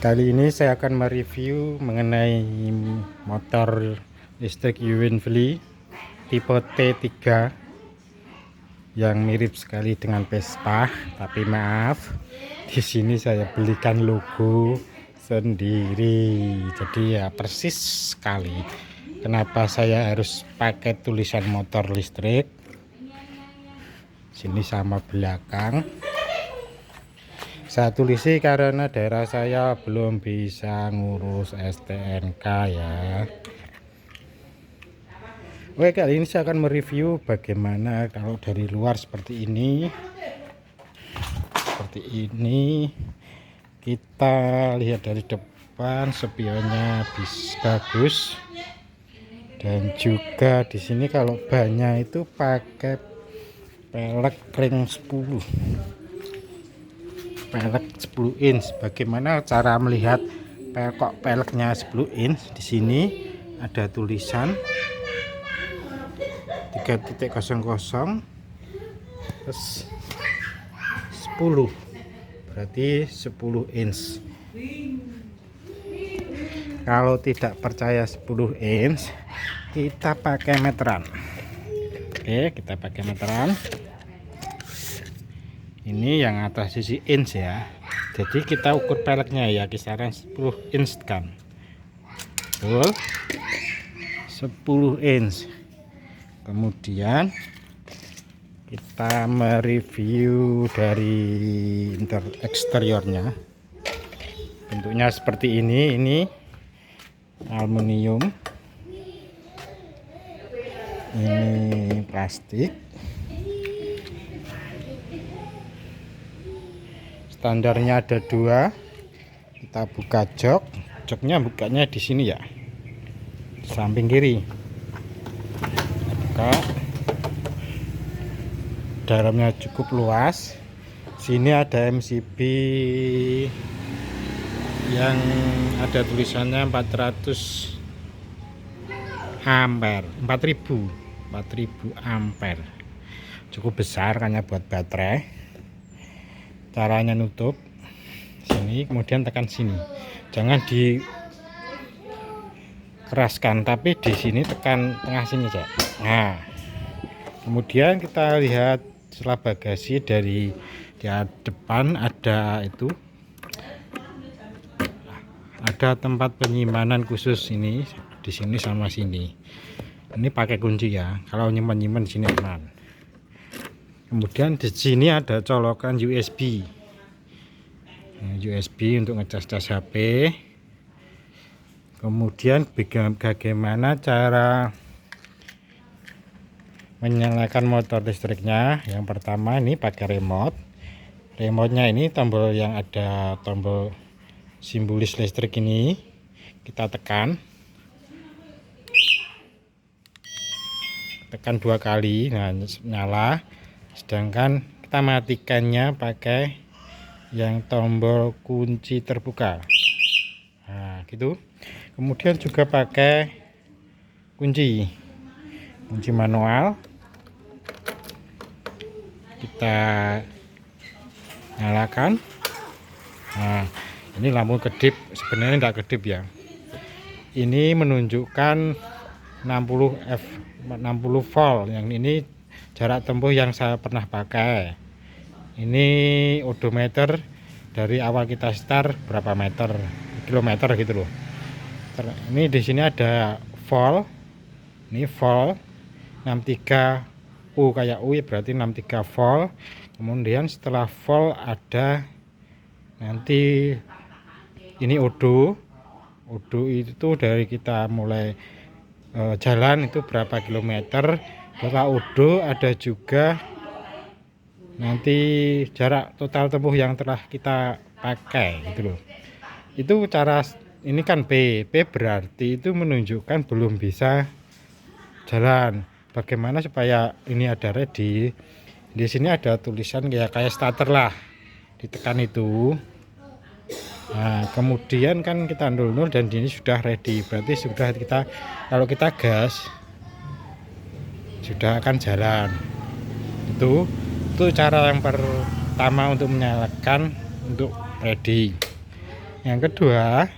Kali ini saya akan mereview mengenai motor listrik Uinfly tipe T3 yang mirip sekali dengan Vespa, tapi maaf, di sini saya belikan logo sendiri. Jadi ya persis sekali. Kenapa saya harus pakai tulisan motor listrik? Sini sama belakang. Saya tulisi karena daerah saya belum bisa ngurus STNK ya. Oke, kali ini saya akan mereview bagaimana kalau dari luar seperti ini. Seperti ini. Kita lihat dari depan, spionnya bagus. Dan juga di sini kalau bannya itu pakai pelek ring 10. Pelek 10 inch. Bagaimana cara melihat kok peleknya 10 inch? Di sini ada tulisan 3.00 terus 10, berarti 10 inch. Kalau tidak percaya 10 inch, kita pakai meteran. Oke, kita pakai meteran. Ini yang atas sisi inch ya. Jadi kita ukur peleknya ya kisaran 10 inch kan. Betul. 10 inch. Kemudian kita mereview dari eksteriornya. Bentuknya seperti ini aluminium. Ini plastik. Standarnya ada 2. Kita buka joknya bukanya di sini ya, samping kiri. Buka, dalamnya cukup luas. Sini ada MCB yang ada tulisannya 400 ampere, 4000 ampere. Cukup besar karena buat baterai. Caranya nutup sini, kemudian tekan sini, jangan dikeraskan, tapi di sini tekan tengah sini aja. Nah, kemudian kita lihat setelah bagasi dari depan ada tempat penyimpanan khusus ini, di sini sama sini. Ini pakai kunci ya, kalau nyimpan di sini aman. Kemudian di sini ada colokan USB. USB untuk ngecas HP. Kemudian bagaimana cara menyalakan motor listriknya? Yang pertama ini pakai remote. Remote-nya ini tombol yang ada tombol simbolis listrik ini. Kita tekan 2 kali, nah nyala. Sedangkan kita matikannya pakai yang tombol kunci terbuka. Nah, gitu. Kemudian juga pakai kunci manual. Kita nyalakan. Nah, ini lampu kedip, sebenarnya tidak kedip ya. Ini menunjukkan 60 volt. Yang ini jarak tempuh yang saya pernah pakai. Ini odometer dari awal kita start berapa meter, kilometer gitu loh. Ini di sini ada volt. Ini volt 63 U kayak U ya, berarti 63 volt. Kemudian setelah volt ada nanti ini odo itu dari kita mulai jalan itu berapa kilometer. Setelah odo ada juga nanti jarak total tempuh yang telah kita pakai gitu loh. Itu cara ini kan P berarti itu menunjukkan belum bisa jalan. Bagaimana supaya ini ada ready? Di sini ada tulisan kayak starter lah. Ditekan itu. Nah, kemudian kan kita nol dan ini sudah ready. Berarti sudah kalau kita gas sudah akan jalan. Itu cara yang pertama untuk menyalakan untuk ready. Yang kedua,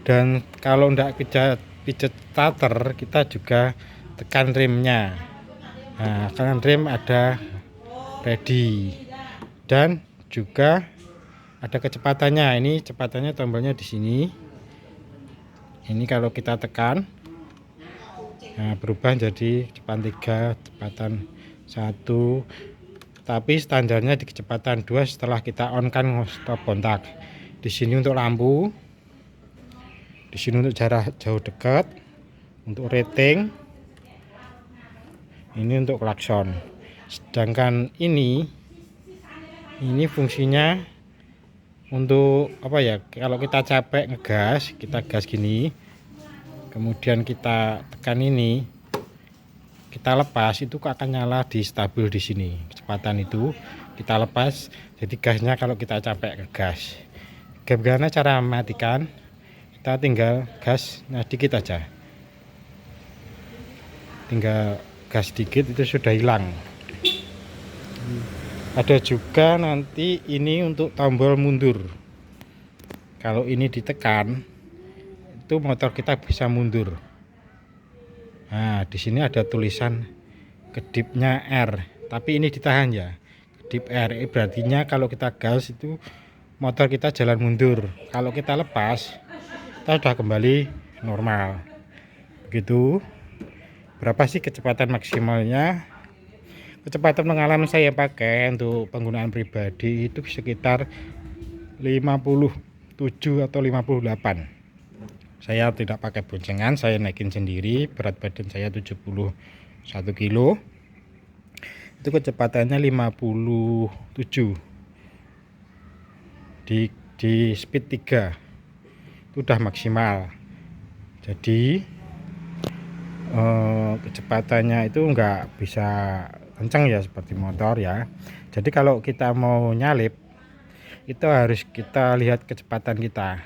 dan kalau ndak pijet starter, kita juga tekan remnya. Nah, kan rem ada ready dan juga ada kecepatannya. Ini kecepatannya tombolnya di sini. Ini kalau kita tekan, nah, berubah jadi kecepatan 3, kecepatan 1. Tapi standarnya di kecepatan 2 setelah kita on kan stop kontak. Di sini untuk lampu, di sini untuk jarak jauh dekat, untuk rating, ini untuk klakson. Sedangkan ini fungsinya untuk apa ya, kalau kita capek ngegas, kita gas gini, kemudian kita tekan ini, kita lepas, itu akan nyala di stabil di sini. Kecepatan itu kita lepas, jadi gasnya kalau kita capek ngegas. Bagaimana cara mematikan? Kita tinggal gas dikit aja, tinggal gas dikit itu sudah hilang. Ada juga nanti ini untuk tombol mundur. Kalau ini ditekan, itu motor kita bisa mundur. Nah, di sini ada tulisan kedipnya R, tapi ini ditahan ya. Kedip R, berartinya kalau kita gas itu motor kita jalan mundur. Kalau kita lepas, kita sudah kembali normal. Begitu. Berapa sih kecepatan maksimalnya? Kecepatan pengalaman saya pakai untuk penggunaan pribadi itu sekitar 57 atau 58. Saya tidak pakai boncengan, saya naikin sendiri. Berat badan saya 71 kilo. Itu kecepatannya 57 di speed 3. Itu udah maksimal. Jadi kecepatannya itu enggak bisa kencang ya seperti motor ya. Jadi kalau kita mau nyalip itu harus kita lihat kecepatan kita.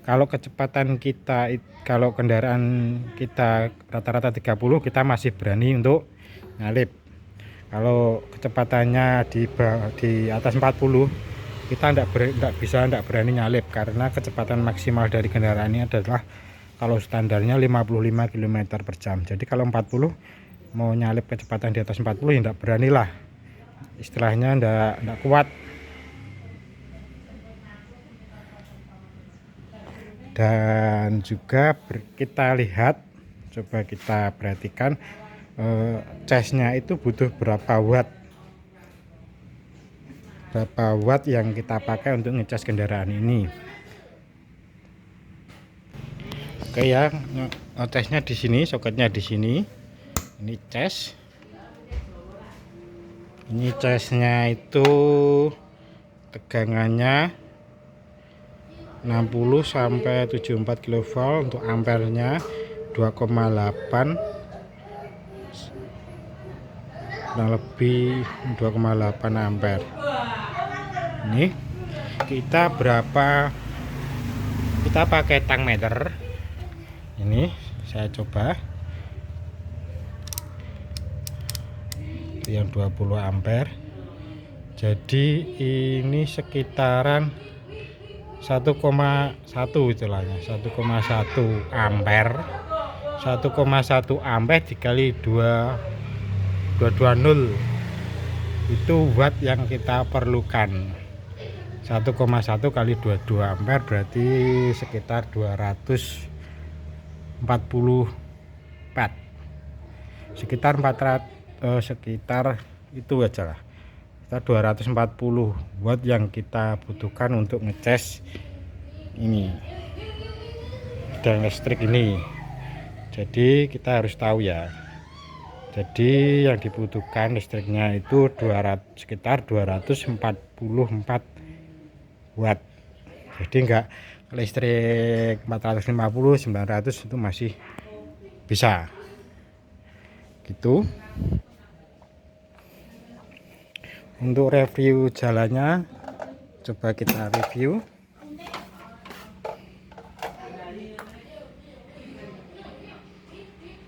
Kalau kecepatan kita, kalau kendaraan kita rata-rata 30, kita masih berani untuk nyalip. Kalau kecepatannya di atas 40, kita tidak berani nyalip, karena kecepatan maksimal dari kendaraan ini adalah kalau standarnya 55 km per jam. Jadi kalau 40 mau nyalip kecepatan di atas 40 ya tidak berani lah, istilahnya tidak kuat. Dan juga kita lihat, coba kita perhatikan casnya itu butuh berapa watt yang kita pakai untuk ngecas kendaraan ini. Oke ya, casnya di sini, soketnya di sini. Ini cas. Ini casnya itu tegangannya 60 sampai 74 kV, untuk ampernya 2,8, kurang lebih 2,8 ampere. Ini kita pakai tang meter. Ini saya coba yang 20 ampere. Jadi ini sekitaran 1,1 istilahnya, 1,1 ampere. 1,1 ampere dikali 220 itu watt yang kita perlukan. 1,1 kali 22 ampere berarti sekitar 240 watt. Sekitar itu aja lah, kita 240 watt yang kita butuhkan untuk ngecas ini dan listrik ini. Jadi kita harus tahu ya, jadi yang dibutuhkan listriknya itu sekitar 244 watt. Jadi enggak listrik 450, 900 itu masih bisa gitu. Untuk review jalannya, coba kita review.